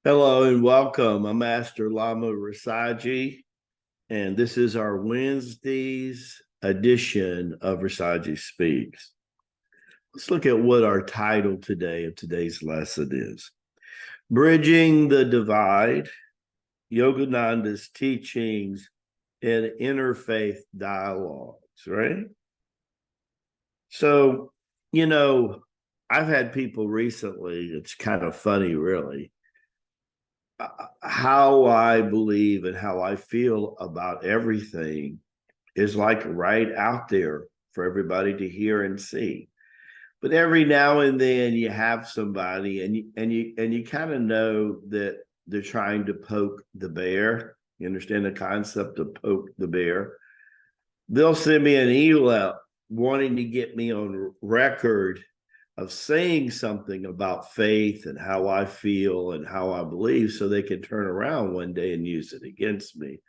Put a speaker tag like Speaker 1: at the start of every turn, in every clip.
Speaker 1: Hello and welcome. I'm Master Lama G, and this is our Wednesday's edition of Rasaji Speaks. Let's look at what our title today of today's lesson is. Bridging the Divide, Yogananda's Teachings in Interfaith Dialogues, right? So, I've had people recently, it's kind of funny, really, how I believe and how I feel about everything is like right out there for everybody to hear and see. But every now and then you have somebody and you kind of know that they're trying to poke the bear. You understand the concept of poke the bear? They'll send me an email wanting to get me on record of saying something about faith and how I feel and how I believe so they can turn around one day and use it against me.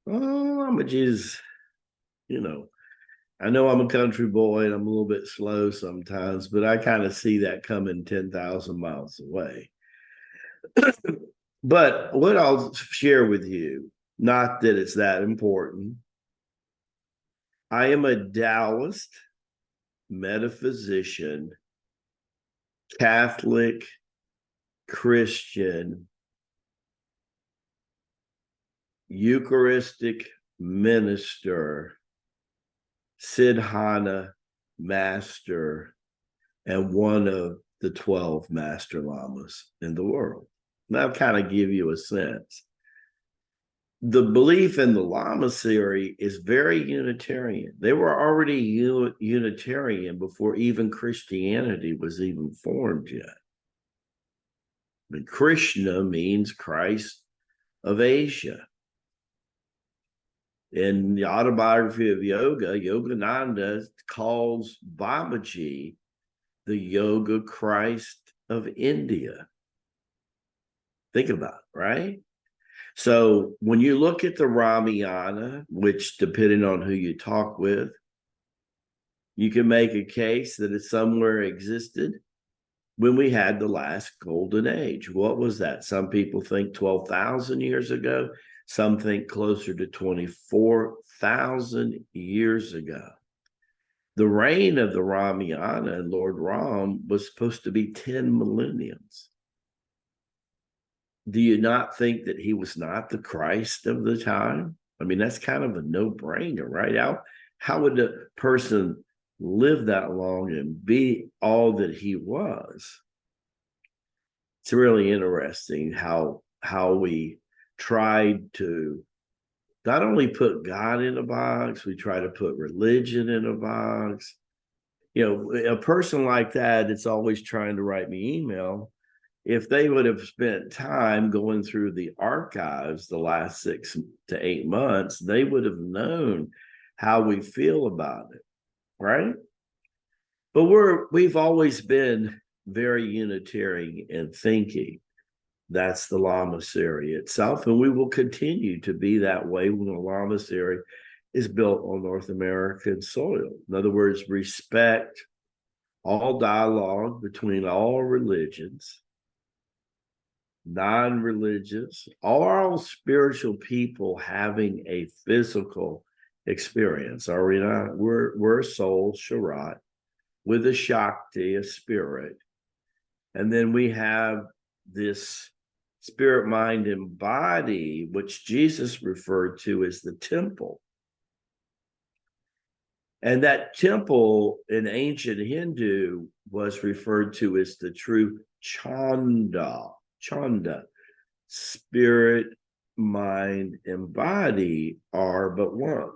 Speaker 1: Oh, I'm a Jesus, I know I'm a country boy and I'm a little bit slow sometimes, but I kind of see that coming 10,000 miles away. But what I'll share with you, not that it's that important, I am a Taoist, metaphysician, Catholic, Christian, Eucharistic minister, Siddhana master, and one of the 12 master lamas in the world. Now, I'll kind of give you a sense. The belief in the Lama theory is very Unitarian. They were already Unitarian before even Christianity was even formed yet. But Krishna means Christ of Asia. In the autobiography of yoga, Yogananda calls Baba G the yoga Christ of India. Think about it, right? So when you look at the Ramayana, which depending on who you talk with, you can make a case that it somewhere existed when we had the last golden age. What was that? Some people think 12,000 years ago. Some think closer to 24,000 years ago. The reign of the Ramayana and Lord Ram was supposed to be 10 millenniums. Do you not think that he was not the Christ of the time? I mean, that's kind of a no-brainer, right? How would a person live that long and be all that he was? It's really interesting how we tried to not only put God in a box, we try to put religion in a box. A person like that, it's always trying to write me email. If they would have spent time going through the archives the last 6 to 8 months, they would have known how we feel about it, right? But we've always been very Unitarian in thinking. That's the Lama theory itself, and we will continue to be that way when the Lama theory is built on North American soil. In other words, respect all dialogue between all religions, non-religious, all spiritual people having a physical experience. Are we not? We're soul, Sharat, with a Shakti, a spirit. And then we have this spirit, mind, and body, which Jesus referred to as the temple. And that temple in ancient Hindu was referred to as the true Chanda. Spirit, mind, and body are but one.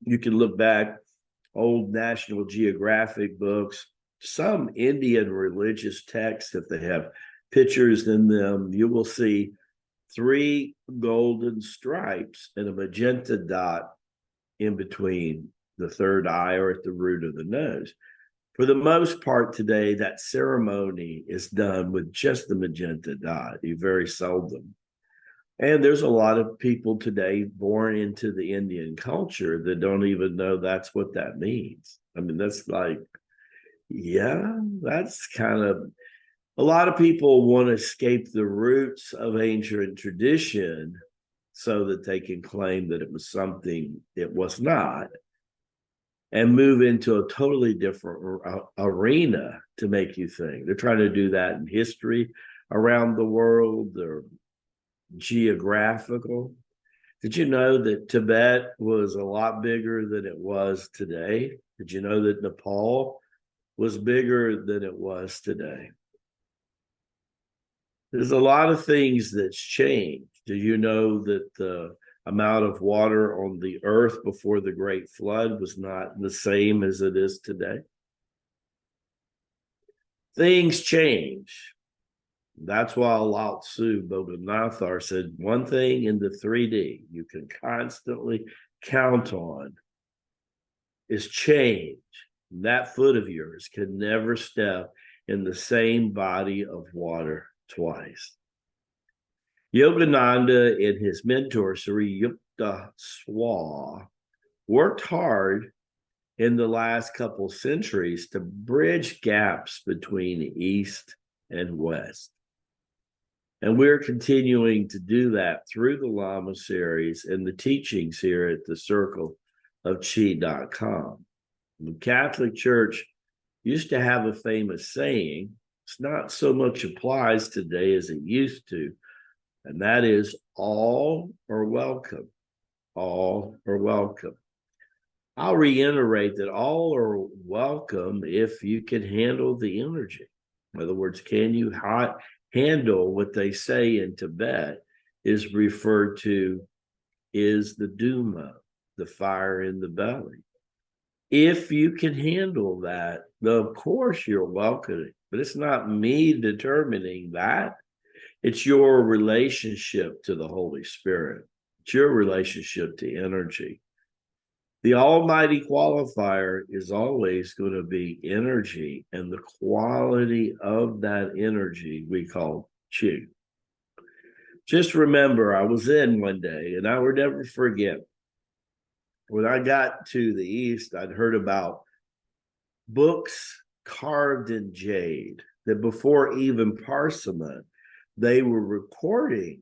Speaker 1: You can look back, old National Geographic books, some Indian religious texts, if they have pictures in them, you will see 3 golden stripes and a magenta dot in between the third eye or at the root of the nose. For the most part today, that ceremony is done with just the magenta dot. You very seldom. And there's a lot of people today born into the Indian culture that don't even know that's what that means. I mean, that's like, yeah, that's kind of, A lot of people want to escape the roots of ancient tradition so that they can claim that it was something it was not, and move into a totally different arena to make you think. They're trying to do that in history around the world. They're geographical. Did you know that Tibet was a lot bigger than it was today? Did you know that Nepal was bigger than it was today? There's a lot of things that's changed. Do you know that the amount of water on the earth before the Great Flood was not the same as it is today? Things change. That's why Lao Tzu Bodhinathar said one thing in the 3D you can constantly count on is change. That foot of yours can never step in the same body of water twice. Yogananda and his mentor, Sri Yukta Swa, worked hard in the last couple centuries to bridge gaps between East and West. And we're continuing to do that through the Lama series and the teachings here at the circleofchi.com. The Catholic Church used to have a famous saying. It's not so much applies today as it used to, and that is all are welcome. All are welcome. I'll reiterate that all are welcome if you can handle the energy. In other words, can you handle what they say in Tibet is referred to is the Dooma, the fire in the belly. If you can handle that, of course you're welcome. But it's not me determining that. It's your relationship to the Holy Spirit. It's your relationship to energy. The almighty qualifier is always going to be energy, and the quality of that energy we call chi. Just remember, I was in one day, and I will never forget. When I got to the East, I'd heard about books carved in jade, that before even Parsimon, they were recording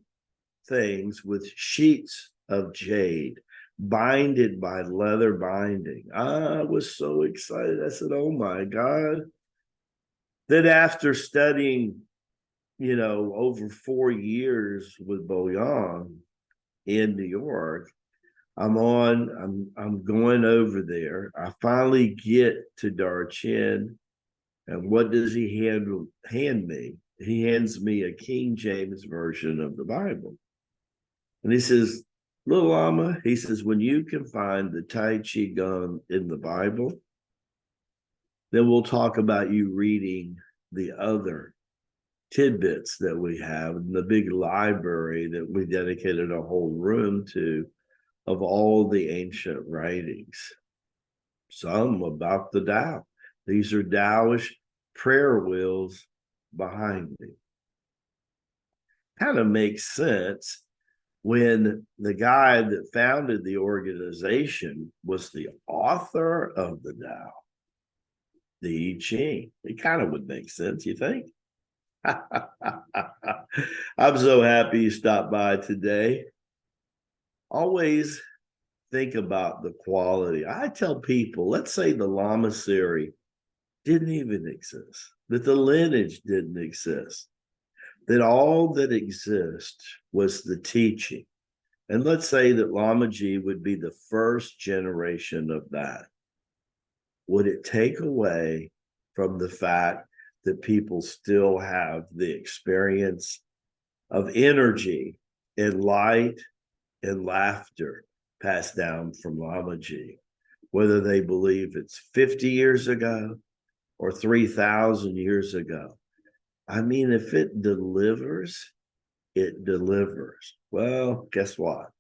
Speaker 1: things with sheets of jade, binded by leather binding. I was so excited. I said, oh my God. Then after studying, over 4 years with Boyan in New York, I'm going over there. I finally get to Darchen, and what does he hand me? He hands me a King James version of the Bible. And he says, little Lama, he says, when you can find the Tai Chi Gun in the Bible, then we'll talk about you reading the other tidbits that we have in the big library that we dedicated a whole room to of all the ancient writings. Some about the Tao. These are Taoish prayer wheels behind me. Kind of makes sense when the guy that founded the organization was the author of the Tao, the I Ching. It kind of would make sense, you think? I'm so happy you stopped by today. Always think about the quality. I tell people, let's say the Lama series didn't even exist, that the lineage didn't exist, that all that exists was the teaching. And let's say that Lama G would be the first generation of that. Would it take away from the fact that people still have the experience of energy and light and laughter passed down from Lama G, whether they believe it's 50 years ago or 3,000 years ago? I mean, if it delivers, it delivers. Well, guess what?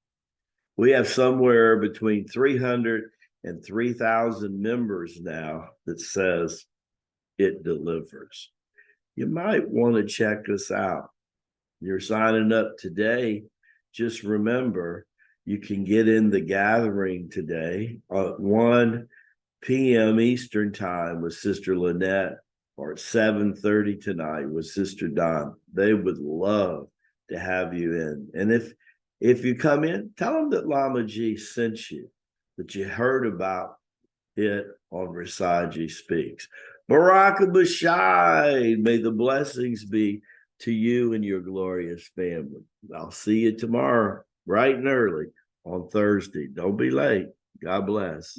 Speaker 1: We have somewhere between 300 and 3,000 members now that says it delivers. You might want to check us out. You're signing up today. Just remember, you can get in the gathering today at 1 p.m. Eastern time with Sister Lynette or at 7:30 tonight with Sister Don. They would love to have you in. And if you come in, tell them that Lama G sent you, that you heard about it on Rasaji Speaks. Baraka Bashai, may the blessings be to you and your glorious family. I'll see you tomorrow, bright and early on Thursday. Don't be late. God bless.